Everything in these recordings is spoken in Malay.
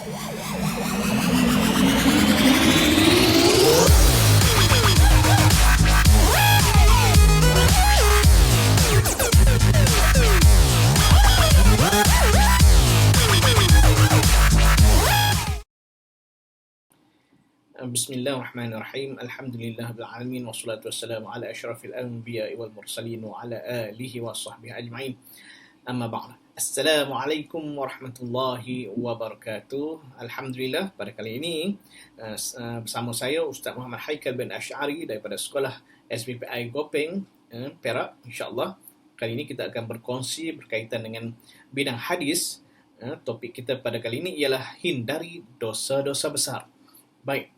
Bismillahirrahmanirrahim. Alhamdulillahirabbil alamin wassalatu wassalamu ala asyrafil anbiya'i wal mursalin wa ala alihi wa sahbihi ajma'in. Amma ba'd. Assalamualaikum warahmatullahi wabarakatuh. Alhamdulillah, pada kali ini bersama saya Ustaz Muhammad Haikal bin Asy'ari daripada Sekolah SPPI Gopeng, Perak, insya-Allah. Kali ini kita akan berkongsi berkaitan dengan bidang hadis. Topik kita pada kali ini ialah hindari dosa-dosa besar. Baik.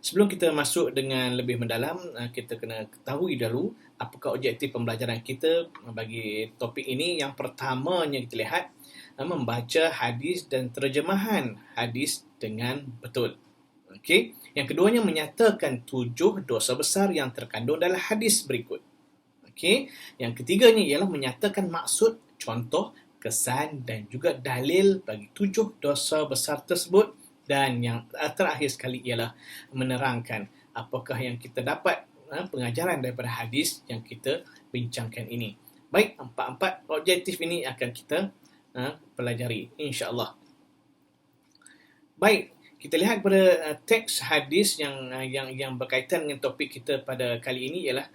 Sebelum kita masuk dengan lebih mendalam, kita kena ketahui dahulu apakah objektif pembelajaran kita bagi topik ini. Yang pertamanya kita lihat membaca hadis dan terjemahan hadis dengan betul. Okey. Yang keduanya menyatakan 7 dosa besar yang terkandung dalam hadis berikut. Okey. Yang ketiganya ialah menyatakan maksud, contoh, kesan dan juga dalil bagi 7 dosa besar tersebut. Dan yang terakhir sekali ialah menerangkan apakah yang kita dapat pengajaran daripada hadis yang kita bincangkan ini. Baik, empat objektif ini akan kita pelajari, insya-Allah. Baik, kita lihat pada teks hadis yang berkaitan dengan topik kita pada kali ini ialah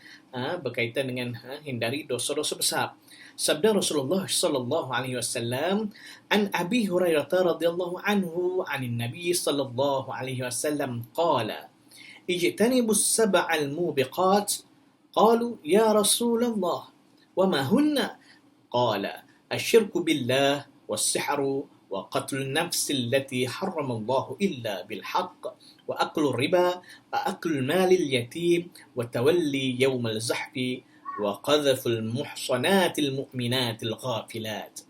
berkaitan dengan hindari dosa-dosa besar. Sabda Rasulullah sallallahu alaihi wasallam, an Abi Hurairah radhiyallahu anhu anin Nabi sallallahu alaihi wasallam qala ijtanibus sab'al mubiqat qalu ya Rasulullah wa ma hunna qala asyirku billah was-sihru wa qatlun nafsi allati harrama Allah illa bil haqq wa aklu riba wa aklu malil yatim wa tawalli yawmal zahfi wa qadhful muhsanatil mu'minatil ghafilat.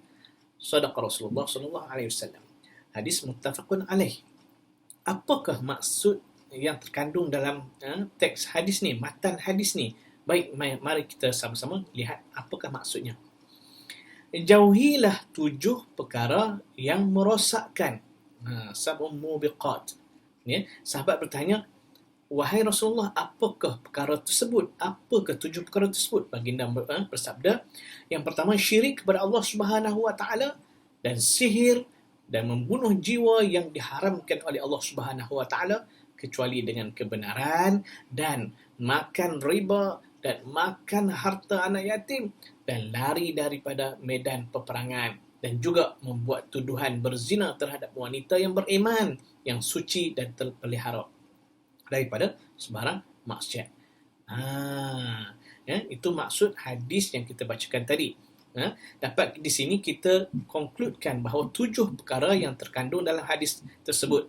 Sadaqa Rasulullah sallallahu alaihi wasallam. Hadis muttafaqun alaih. Apakah maksud yang terkandung dalam teks hadis ni, matan hadis ni? Baik, mari kita sama-sama lihat apakah maksudnya. Jauhilah 7 perkara yang merosakkan. Sab'un mubiqat. Ya, sahabat bertanya, wahai Rasulullah, apakah perkara tersebut? Apakah 7 perkara tersebut? Baginda bersabda, yang pertama syirik kepada Allah Subhanahu wa taala, dan sihir, dan membunuh jiwa yang diharamkan oleh Allah Subhanahu wa taala kecuali dengan kebenaran, dan makan riba, dan makan harta anak yatim, dan lari daripada medan peperangan, dan juga membuat tuduhan berzina terhadap wanita yang beriman, yang suci dan terpelihara daripada sebarang maksiat. Itu maksud hadis yang kita bacakan tadi. Dapat di sini kita konkludkan bahawa 7 perkara yang terkandung dalam hadis tersebut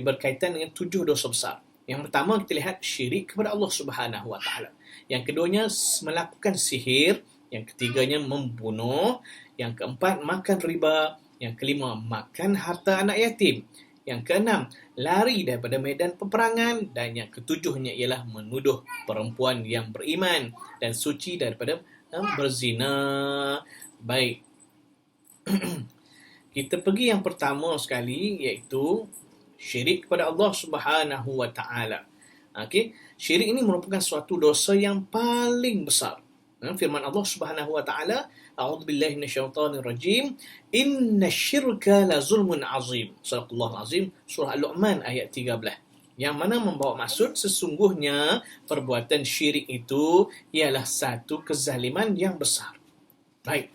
berkaitan dengan 7 dosa besar. Yang pertama kita lihat syirik kepada Allah Subhanahu wa taala. Yang keduanya melakukan sihir, yang ketiganya membunuh, yang keempat makan riba, yang kelima makan harta anak yatim, yang keenam lari daripada medan peperangan, dan yang ketujuhnya ialah menuduh perempuan yang beriman dan suci daripada berzina. Baik. Kita pergi yang pertama sekali, iaitu syirik kepada Allah Subhanahu wa taala. Okey, syirik ini merupakan suatu dosa yang paling besar. Firman Allah Subhanahu wa taala, a'udzubillahi minasyaitonir rajim, innasyirka la zulmun azim. Surah Azim, surah Al-Luqman ayat 13. Yang mana membawa maksud sesungguhnya perbuatan syirik itu ialah satu kezaliman yang besar. Baik.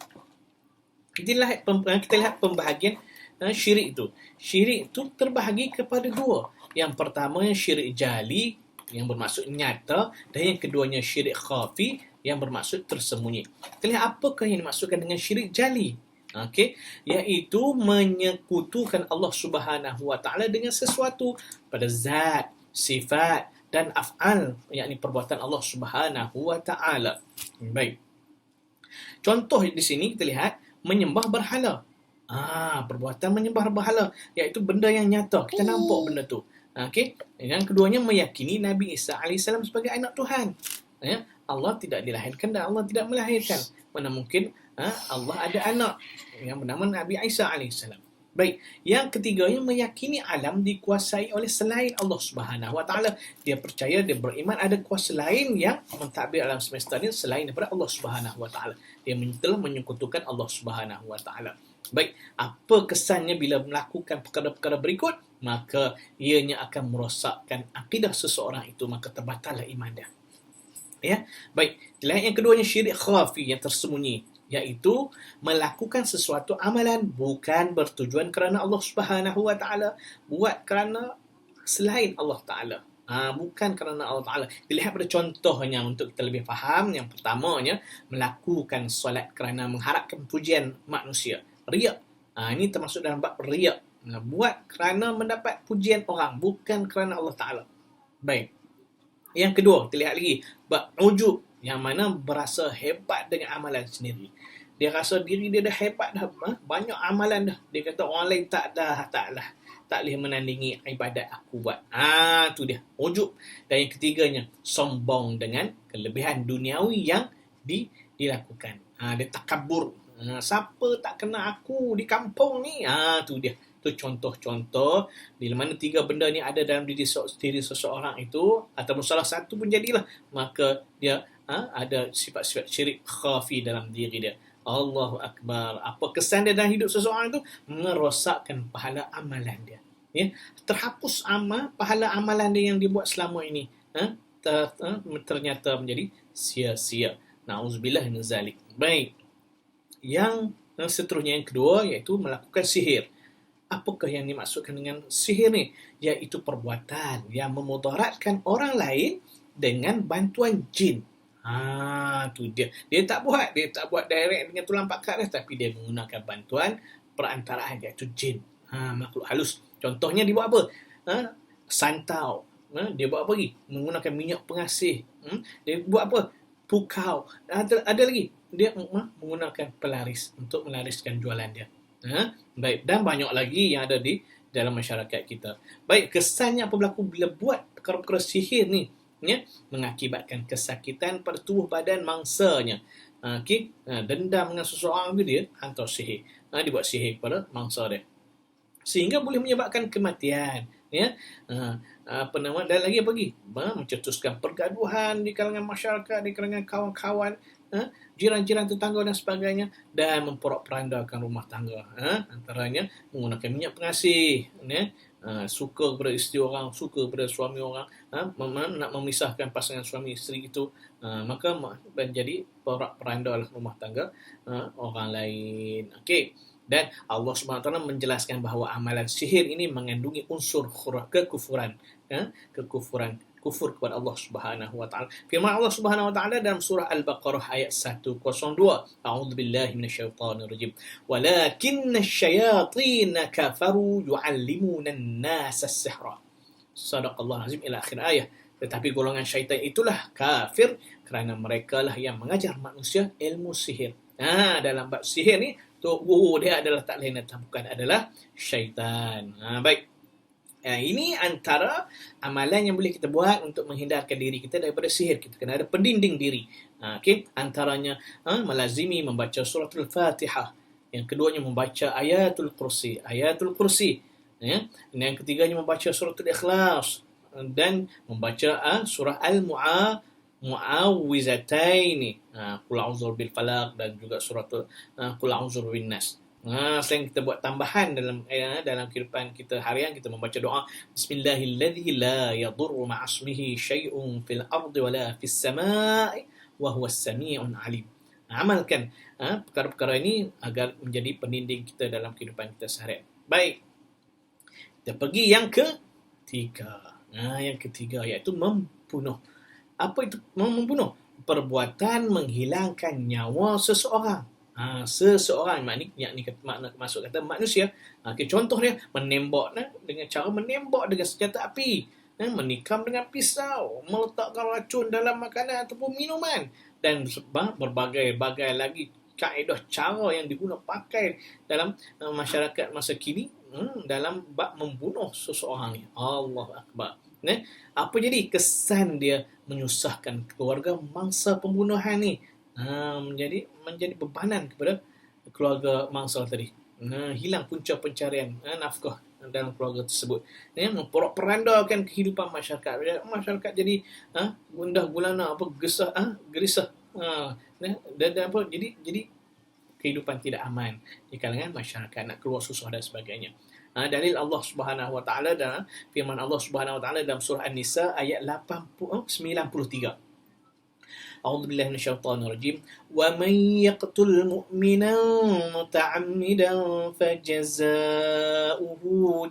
Kita lihat pembahagian syirik itu. Syirik itu terbahagi kepada 2. Yang pertama syirik jali, yang bermaksud nyata, dan yang keduanya syirik khafi, yang bermaksud tersembunyi. Kita lihat apakah yang dimaksudkan dengan syirik jali. Okey, iaitu menyekutukan Allah Subhanahu wa taala dengan sesuatu pada zat, sifat dan af'al, yakni perbuatan Allah Subhanahu wa taala. Baik. Contoh di sini kita lihat menyembah berhala. Perbuatan menyembah berhala, iaitu benda yang nyata, kita nampak benda tu. Okey. Yang keduanya meyakini Nabi Isa AS sebagai anak Tuhan. Allah tidak dilahirkan dan Allah tidak melahirkan. Mana mungkin Allah ada anak yang bernama Nabi Isa AS. Baik, yang ketiganya meyakini alam dikuasai oleh selain Allah Subhanahu Wa Taala. Dia percaya, dia beriman ada kuasa lain yang mentadbir alam semesta ini selain daripada Allah Subhanahu Wa Taala. Dia telah menyekutukan Allah Subhanahu Wa Taala. Baik, apa kesannya bila melakukan perkara-perkara berikut? Maka ianya akan merosakkan akidah seseorang itu, maka terbatallah iman dia. Ya, baik. Yang keduanya syirik khafi, yang tersembunyi, iaitu melakukan sesuatu amalan bukan bertujuan kerana Allah Subhanahu Wa Taala, buat kerana selain Allah Taala. Bukan kerana Allah Taala. Dilihat pada contohnya untuk kita lebih faham. Yang pertamanya, melakukan solat kerana mengharapkan pujian manusia. Riya. Ini termasuk dalam bab riya. Buat kerana mendapat pujian orang, bukan kerana Allah Taala. Baik. Yang kedua, kita lihat lagi, bab ujub, yang mana berasa hebat dengan amalan sendiri. Dia rasa diri dia dah hebat dah, banyak amalan dah. Dia kata orang lain tak boleh menandingi ibadat aku buat. Tu dia, ujub. Dan yang ketiganya, sombong dengan kelebihan duniawi yang dilakukan. Dia takabur. Siapa tak kena aku di kampung ni? Tu dia. Itu contoh-contoh bila mana tiga benda ni ada dalam diri seseorang itu, ataupun salah satu pun jadilah, maka dia ada sifat-sifat syirik khafi dalam diri dia. Allahu Akbar. Apa kesan dia dalam hidup seseorang itu? Merosakkan pahala amalan dia. Ya? Terhapus pahala amalan dia yang dibuat selama ini. Ternyata menjadi sia-sia. Na'udzubillah min zalik. Baik. Yang seterusnya, yang kedua, iaitu melakukan sihir. Apakah yang dimaksudkan dengan sihir ni? Iaitu perbuatan yang memudaratkan orang lain dengan bantuan jin. Tu dia. Dia tak buat direct dengan tulang pakar dah, tapi dia menggunakan bantuan perantaraan, iaitu jin. Makhluk halus. Contohnya dia buat apa? Santau. Dia buat apa lagi? Menggunakan minyak pengasih. Dia buat apa? Pukau. Ada lagi. Dia menggunakan pelaris untuk melariskan jualan dia. Baik, dan banyak lagi yang ada di dalam masyarakat kita. Baik, kesannya apa berlaku bila buat perkara-perkara sihir ni? Mengakibatkan kesakitan pada tubuh badan mangsanya. Dendam dengan seseorang itu, dia hantar sihir. Dia buat sihir kepada mangsa dia, sehingga boleh menyebabkan kematian. Dan lagi apa lagi? Mencetuskan pergaduhan di kalangan masyarakat, di kalangan kawan-kawan, jiran-jiran tetangga dan sebagainya, dan memporak-perandakan rumah tangga. Antaranya menggunakan minyak pengasih, suka kepada isteri orang, suka kepada suami orang, nak memisahkan pasangan suami isteri itu, maka menjadi porak-perandalah rumah tangga orang lain. Okey. Dan Allah SWT menjelaskan bahawa amalan sihir ini mengandungi unsur kekufuran. Kufur kepada Allah Subhanahu Wa Taala. Firman Allah Subhanahu Wa Taala dalam surah Al-Baqarah ayat 102. A'udzubillahi minasyaitonir rajim. Walakinna asyayatin kafaru yu'allimuna an-nasa as-sihra. Sadaqallahu azim ila akhir ayat. Tetapi golongan syaitan itulah kafir kerana mereka lah yang mengajar manusia ilmu sihir. Dalam bab sihir ni, dia adalah tak lain dan bukan adalah syaitan. Baik. Ini antara amalan yang boleh kita buat untuk menghindarkan diri kita daripada sihir. Kita kena ada pendinding diri. Antaranya melazimi membaca suratul Fatihah. Yang keduanya membaca ayatul kursi. Dan yang ketiganya membaca suratul Ikhlas. Dan membaca surah Al-Mu'awwizataini. Qul a'udzu bil falaq, dan juga suratul Qul a'udzu bin nas. Selain kita buat tambahan dalam kehidupan kita harian, kita membaca doa Bismillahilladzi la yadurru ma'asmihi syai'un fil ardi wala fis sama'i wa huwas sami'un alim. Amalkan perkara-perkara ini agar menjadi pendinding kita dalam kehidupan kita seharian. Baik, kita pergi yang ketiga. Yang ketiga iaitu membunuh. Apa itu membunuh? Perbuatan menghilangkan nyawa seseorang. Seseorang, makna masuk kata manusia. Contoh dia menembak dengan cara menembak dengan senjata api, menikam dengan pisau, meletakkan racun dalam makanan ataupun minuman, dan berbagai-bagai lagi kaedah cara yang digunakan pakai dalam masyarakat masa kini dalam bab membunuh seseorang ni. Allahu Akbar. Apa jadi kesan dia? Menyusahkan keluarga mangsa pembunuhan ni. Menjadi bebanan kepada keluarga mangsa tadi. hilang punca pencarian nafkah dalam keluarga tersebut. Memporak-perandakan kehidupan masyarakat. Masyarakat jadi gundah gulana, gerisah. Dan apa? Jadi kehidupan tidak aman di kalangan masyarakat, nak keluar susah dan sebagainya. Dalil Allah Subhanahu wa taala dalam firman Allah Subhanahu wa taala dalam surah An-Nisa ayat 93. أعوذ بالله من الشيطان الرجيم ومن يقتل مؤمنا متعمدا فجزاؤه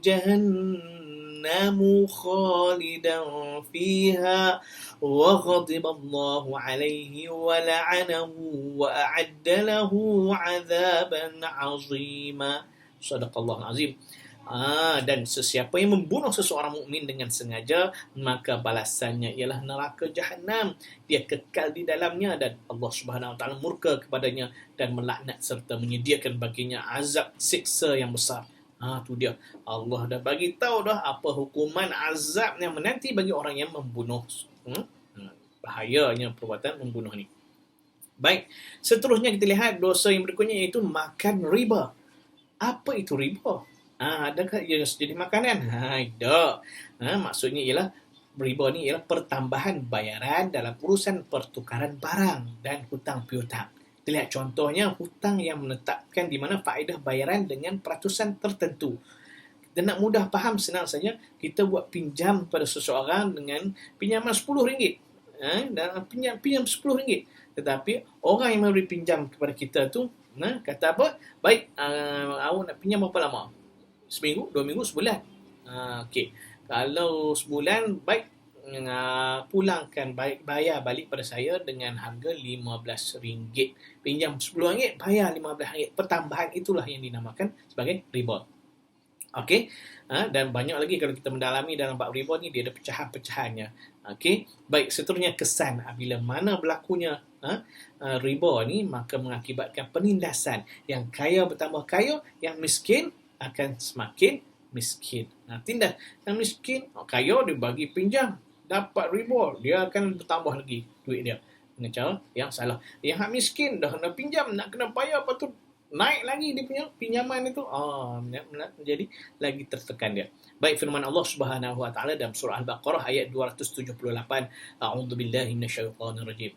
جهنم خالدا فيها وغضب الله عليه ولعنه وأعد له عذابا عظيما صدق الله العظيم. Dan sesiapa yang membunuh seseorang mukmin dengan sengaja, maka balasannya ialah neraka Jahannam. Dia kekal di dalamnya dan Allah Subhanahu Wa Taala murka kepadanya dan melaknat serta menyediakan baginya azab siksa yang besar. Tu dia. Allah dah bagi tahu dah apa hukuman azab yang menanti bagi orang yang membunuh. Bahayanya perbuatan membunuh ni. Baik, seterusnya kita lihat dosa yang berikutnya iaitu makan riba. Apa itu riba? Adakah ia jadi makanan? Tak. Maksudnya ialah riba ni ialah pertambahan bayaran dalam urusan pertukaran barang dan hutang piutang. Kita lihat contohnya hutang yang menetapkan di mana faedah bayaran dengan peratusan tertentu. Dan nak mudah faham, senang saja kita buat pinjam pada seseorang dengan pinjaman RM10. Dan pinjam RM10. Tetapi orang yang memberi pinjam kepada kita tu kata apa? Baik, awak nak pinjam berapa lama? Seminggu, 2 minggu, sebulan. Okey. Kalau sebulan, baik, pulangkan, bayar balik pada saya dengan harga RM15. Pinjam RM10, bayar RM15. Pertambahan itulah yang dinamakan sebagai riba. Okey. Dan banyak lagi kalau kita mendalami dalam bab riba ni, dia ada pecahan-pecahannya. Okey. Baik, seterusnya kesan. Bila mana berlakunya riba ni, maka mengakibatkan penindasan. Yang kaya bertambah kaya, yang miskin akan semakin miskin. Tindas yang miskin, kaya dia bagi pinjam, dapat riba, dia akan bertambah lagi duit dia dengan cara yang salah. Yang miskin dah kena pinjam, nak kena bayar, lepas tu naik lagi dia punya pinjaman itu, menjadi lagi tertekan dia. Baik, firman Allah Subhanahu wa taala dalam surah Al-Baqarah ayat 278. A'udzubillahi minasyaitonirrajim.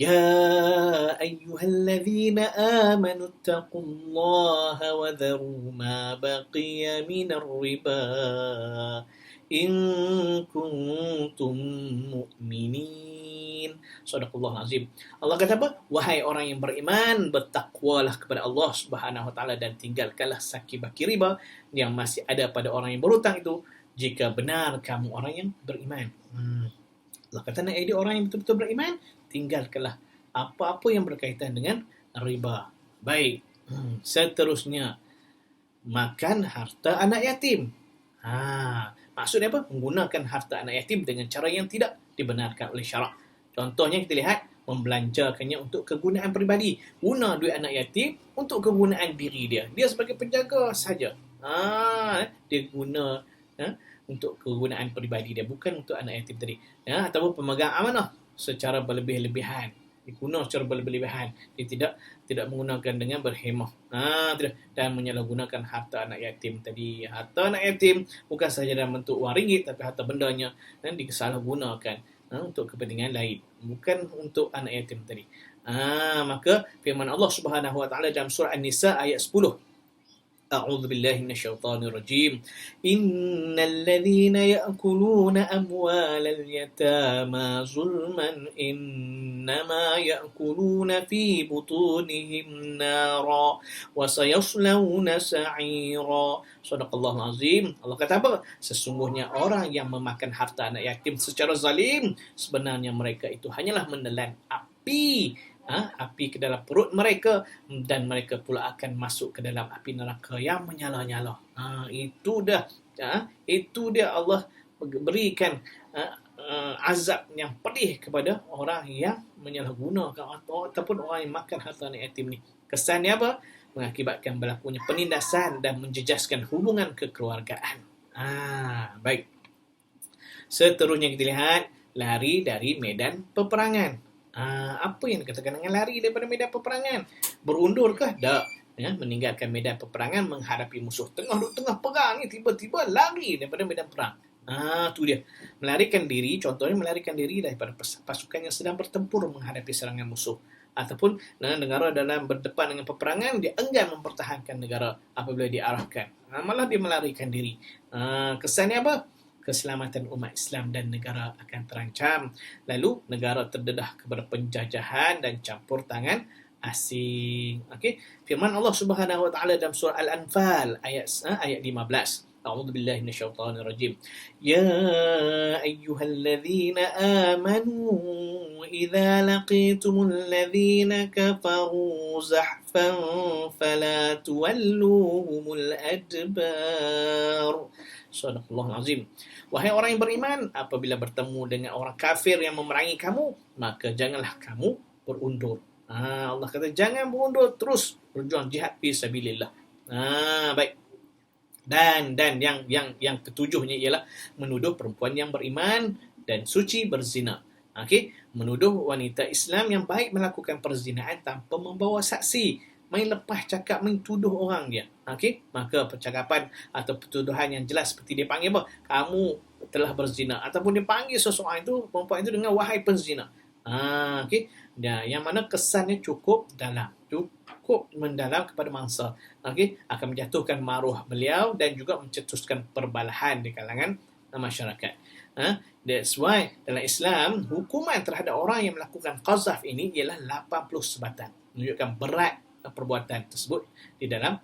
يا أيها الذين آمنوا اتقوا الله وذروا ما بقي من الربا إن كنتم مؤمنين. Sadaqallahul azim. Allah kata apa? Wahai orang yang beriman, bertakwalah kepada Allah Subhanahu wa taala dan tinggalkanlah saki-baki riba yang masih ada pada orang yang berhutang itu, jika benar kamu orang yang beriman. Allah kata nak jadi orang yang betul-betul beriman, tinggalkanlah apa-apa yang berkaitan dengan riba. Baik, seterusnya makan harta anak yatim. Maksudnya apa? Menggunakan harta anak yatim dengan cara yang tidak dibenarkan oleh syarak. Contohnya kita lihat, membelanjakannya untuk kegunaan peribadi. Guna duit anak yatim untuk kegunaan diri dia. Dia sebagai penjaga saja. Dia guna untuk kegunaan peribadi dia, bukan untuk anak yatim tadi. Ataupun pemegang amanah secara berlebih-lebihan. Diguna secara berlebih-lebihan. Dia tidak menggunakan dengan berhemah. Tidak. Dan menyalahgunakan harta anak yatim tadi. Harta anak yatim bukan sahaja dalam bentuk wang ringgit, tapi harta bendanya dan disalahgunakan untuk kepentingan lain, bukan untuk anak yatim tadi. Maka firman Allah Subhanahu wa taala dalam surah An-Nisa ayat 10. أعوذ بالله من الشيطان الرجيم إن الذين يأكلون أموال اليتامى ظلما إنما يأكلون في بطونهم نارا وسيصلون سعيرا. صدق الله العظيم. Allah kata apa? Sesungguhnya orang yang memakan harta anak yatim secara zalim, sebenarnya mereka itu hanyalah menelan api ke dalam perut mereka, dan mereka pula akan masuk ke dalam api neraka yang menyala-nyala. Itu dia Allah berikan azab yang pedih kepada orang yang menyalahgunakan ataupun orang yang makan harta anak yatim ni. Kesannya apa? Mengakibatkan berlakunya penindasan dan menjejaskan hubungan kekeluargaan. Baik. Seterusnya kita lihat lari dari medan peperangan. Apa yang dikatakan dengan lari daripada medan peperangan? Berundur ke? Tak. meninggalkan medan peperangan menghadapi musuh. Tengah perang ni tiba-tiba lari daripada medan perang. Tu dia. Melarikan diri, contohnya melarikan diri daripada pasukan yang sedang bertempur menghadapi serangan musuh. Ataupun negara dalam berdepan dengan peperangan, dia enggan mempertahankan negara apabila diarahkan. Malah dia melarikan diri. Kesannya apa? Keselamatan umat Islam dan negara akan terancam. Lalu negara terdedah kepada penjajahan dan campur tangan asing. Okey, firman Allah Subhanahu wa taala dalam surah Al-Anfal ayat 15. A'udzu billahi minasyaitonir rajim. Ya ayyuhalladzina amanu idza laqitumul ladzina kafaru zahfan fala tuwalluhumul adbar. Sadaqallahul azim. Wahai orang yang beriman, apabila bertemu dengan orang kafir yang memerangi kamu, maka janganlah kamu berundur. Allah kata jangan berundur, terus berjuang jihad fi sabilillah. Baik. Dan yang ketujuhnya ialah menuduh perempuan yang beriman dan suci berzina. Okey, menuduh wanita Islam yang baik melakukan perzinaan tanpa membawa saksi, main lepas cakap, main tuduh orang dia. Okey, maka percakapan atau pertuduhan yang jelas seperti dia panggil apa? Kamu telah berzina, ataupun dia panggil seseorang itu, perempuan itu dengan wahai penzina. Okey, yang mana kesannya cukup dalam, cukup mendalam kepada mangsa. Okey, akan menjatuhkan maruah beliau dan juga mencetuskan perbalahan di kalangan masyarakat. That's why dalam Islam hukuman terhadap orang yang melakukan qazaf ini ialah 80 sebatan, menunjukkan berat perbuatan tersebut di dalam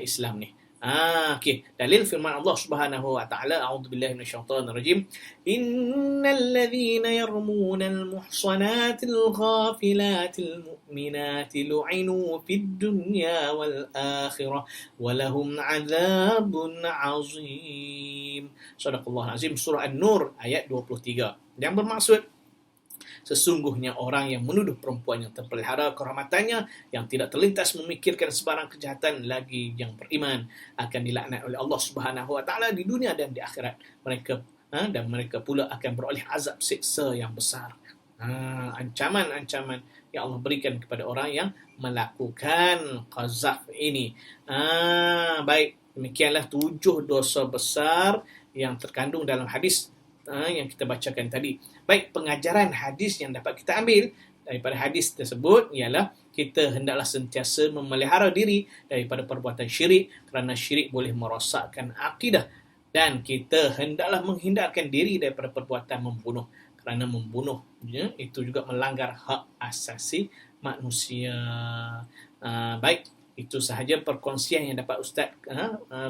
Islam ni. Okey, dalil firman Allah Subhanahu wa taala, a'udzubillahi minasyaitonir rajim. Innal ladzina yarmunal muhsanatil ghafilatil mu'minatil lu'inu fid dunya wal akhirah wa lahum 'adzabun 'azim. Sadaqallahul azim, surah An-Nur ayat 23. Yang bermaksud sesungguhnya orang yang menuduh perempuan yang terpelihara kehormatannya, yang tidak terlintas memikirkan sebarang kejahatan lagi yang beriman, akan dilaknat oleh Allah Subhanahu wa taala di dunia dan di akhirat. Mereka pula akan beroleh azab siksa yang besar. Ancaman-ancaman yang Allah berikan kepada orang yang melakukan qazaf ini. Baik, demikianlah 7 dosa besar yang terkandung dalam hadis yang kita bacakan tadi. Baik, pengajaran hadis yang dapat kita ambil daripada hadis tersebut ialah kita hendaklah sentiasa memelihara diri daripada perbuatan syirik, kerana syirik boleh merosakkan akidah, dan kita hendaklah menghindarkan diri daripada perbuatan membunuh, kerana membunuh itu juga melanggar hak asasi manusia. Baik, itu sahaja perkongsian yang dapat Ustaz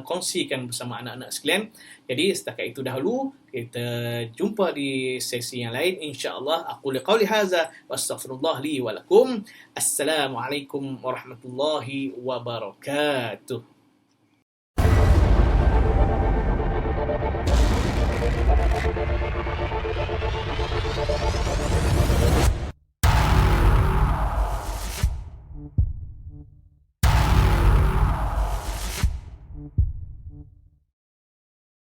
kongsikan bersama anak-anak sekalian. Jadi setakat itu dahulu, kita jumpa di sesi yang lain insya-Allah. Aku qauli hadza wa astaghfirullah li wa lakum. Assalamualaikum warahmatullahi wabarakatuh.